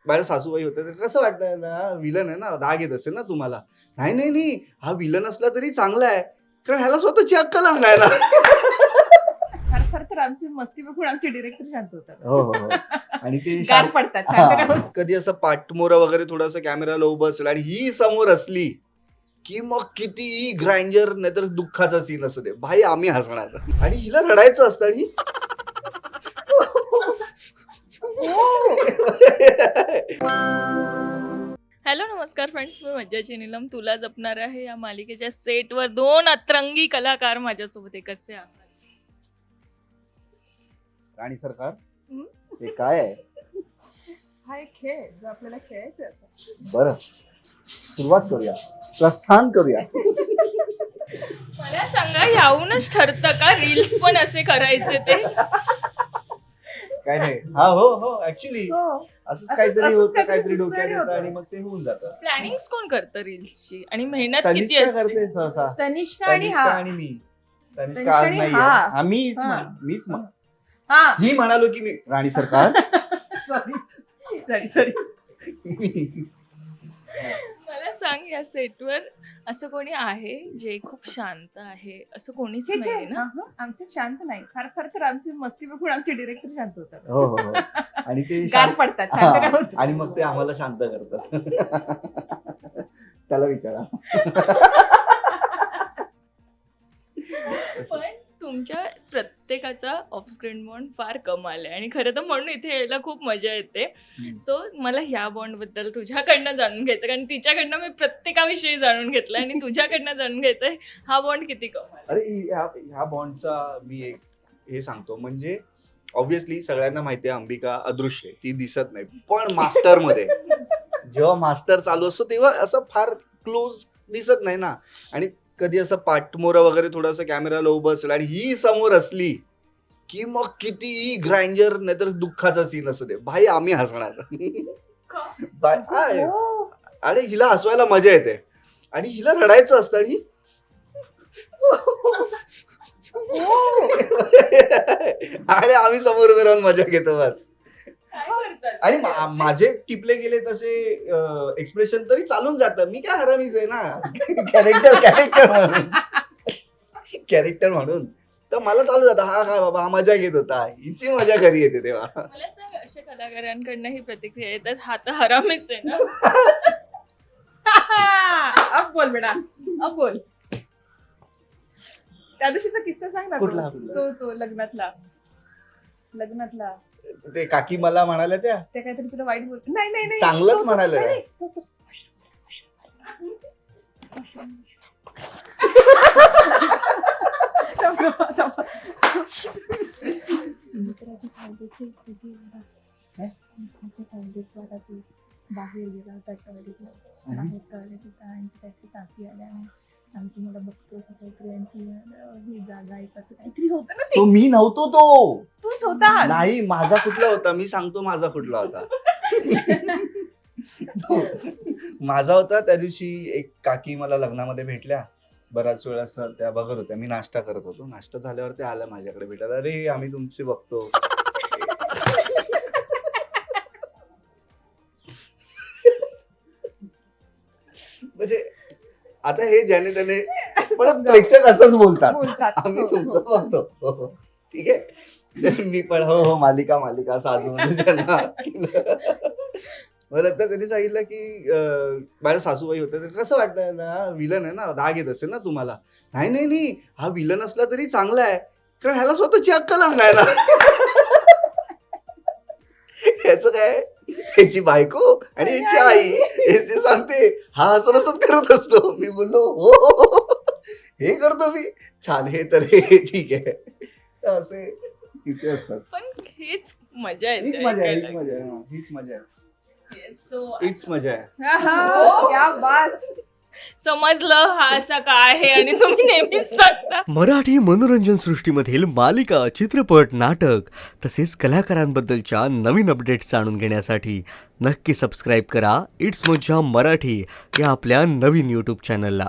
माझ्या सासूबाई होत्या, तर कसं वाटतं ना, विलन आहे ना, राग येत असेल ना तुम्हाला. नाही नाही नाही, हा विलन असला तरी चांगला आहे, कारण ह्याला स्वतःची अक्कल आहे ना. खर तर आमची मस्ती बघून आमचे डिरेक्टर शांत होतात. हो हो हो. आणि ते गार पडतात, शांत नाही होत. कधी असं पाठमोरा वगैरे थोडंसं कॅमेराला उभं असेल आणि ही समोर असली की मग कितीही ग्राइंडर नाहीतर दुःखाचा सीन असू दे, भाई आम्ही हसणार. आणि हिला रडायचं असतं आणि हॅलो नमस्कार फ्रेंड्स, मी मज्जाची नीलम तुला जपणार आहे या मालिकेच्या सेटवर 2 अतरंगी कलाकार माझ्यासोबत आहे. कसे आहात? राणी सरकार हे काय आहे? हा एक खेळ आहे, जो आपल्याला खेळायचा आहे आता. बरं, सुरुवात करूया, प्रस्थान करूया. मला सांगा, याहूनच ठरतं का रील्स पण असे करायचे ते? काय नाही, हा हो हो ऍक्च्युली हो. असंच काहीतरी होतं, काहीतरी काहीतरी डोक्यात सुचलेलं येतं होतं. आणि मग ते होऊन जातं. प्लॅनिंग कोण करतं रील्सची आणि मेहनत किती तनिष्का असते? करते सहसा. तनिष्का आणि तनिष्का हा आणि मी. तनिष्का तनिष्का आज आणि नाही हा. मीच हा. मीच हा ही म्हणालो की मी राणी सरकार. सॉरी मला सांग, या सेटवर असं कोणी आहे जे खूप शांत आहे? असं कोणीच नाही ना? आमचे शांत नाही. खर तर आमची मस्ती बघून आमचे डिरेक्टर शांत होतात. हो हो हो. आणि ते गार पडतात, शांत नाही हा. होत. आणि मग ते आम्हाला शांत करतात. त्याला विचारा. पण तुमच्या प्रत्येकाचा ऑफस्क्रीन बॉन्ड फार कमाल आहे आणि खरं तर म्हणून इथे यायला खूप मजा येते. सो मला ह्या बॉन्ड बद्दल तुझ्याकडनं जाणून घ्यायचं, कारण तिच्याकडनं मी प्रत्येकाविषयी जाणून घेतलं आणि तुझ्याकडनं जाणून घ्यायचंय हा बॉन्ड किती कमाल. अरे ह्या बॉन्डचा मी एक हे सांगतो, म्हणजे ऑब्व्हियसली सगळ्यांना माहिती आहे अंबिका अदृश्य आहे, ती दिसत नाही. पण मास्टर मध्ये जेव्हा मास्टर चालू असतो तेव्हा असं फार क्लोज दिसत नाही ना. आणि कधी असं पाठमोरा वगैरे थोडंसं कॅमेराला उभं असेल आणि ही समोर असली की मग कितीही ग्राइंडर नाहीतर दुःखाचा सीन असू दे, भाई आम्ही हसणार. हो. अरे हिला हसवायला मजा येते आणि हिला रडायचं असतं आणि आणि आम्ही समोर उभे राहून मजा घेतो बस. आणि माझे टिपले गेले तसे एक्सप्रेशन तरी चालून जातं. मी काय हरामीच आहे ना. कॅरेक्टर म्हणून तर मला चालू जातं, हा काय बाबा हा मजा घेत होता, हिची मजा घरी येते तेव्हा. मला सांग, अशा कलाकारांकडनं ही प्रतिक्रिया येतात, हा तर हरामीच आहे ना? अब बोल बेटा, अब बोल. त्या दिवशीचा किस्सा सांग ना. कुठला? तो लग्नातला ते काकी मला म्हणाल्या त्या ते काहीतरी तुला वाईट बोल. नाही चांगलंच म्हणाले. बाहेर गेला होता टॉयलेटला, बाहेर टॉयलेट आणि त्याची टाकी आल्याने आमची मला बघतो काहीतरी ही जागा आहे कसं काहीतरी होतं ना. तो मी नव्हतो, तो तूच होता. नाही. माझा कुठला होता मी सांगतो, माझा कुठला होता. माझा होता त्या दिवशी एक काकी मला लग्नामध्ये भेटल्या. बराच वेळा त्या बघत होत्या, मी नाश्ता करत होतो. नाश्ता झाल्यावर त्या आल्या माझ्याकडे भेटायला. अरे आम्ही तुमचे बघतो. म्हणजे आता हे ज्याने त्याने पण प्रेक्षक असंच बोलतात, आम्ही तुमचं बघतो. हो, हो. ठीक आहे. तर मी पण हो हो मालिका साजू ज्यांना केलं. मला तर त्यांनी सांगितलं की माझ्या सासूबाई होत्या, तर कसं वाटतं ना, विलन आहे ना, राग येत असेल ना तुम्हाला. नाही नाही नाही, हा विलन असला तरी चांगला आहे, कारण ह्याला स्वतःची अक्कल आहे ना. ह्याचं काय, ह्याची बायको आणि ह्याची आई हे सांगते, हा हसत करत असतो. मी बोललो हो हे करतो मी, छान, हे तर हे ठीक आहे. असे किती असतात. पण हेच मजा हीच येते मजा आहे, ऐकायला. हीच मजा आहे, हीच मजा आहे, Yes, so हीच मजा आहे. क्या बात. समजलं हा असा काय आहे आणि तुम्ही नेहमीच सांगता. मराठी मनोरंजन सृष्टीमधील मालिका, चित्रपट, नाटक तसेच कलाकारांबद्दलच्या नवीन अपडेट्स जाणून घेण्यासाठी नक्की सबस्क्राईब करा इट्स मज्जा मराठी या आपल्या नवीन यूट्यूब चॅनलला.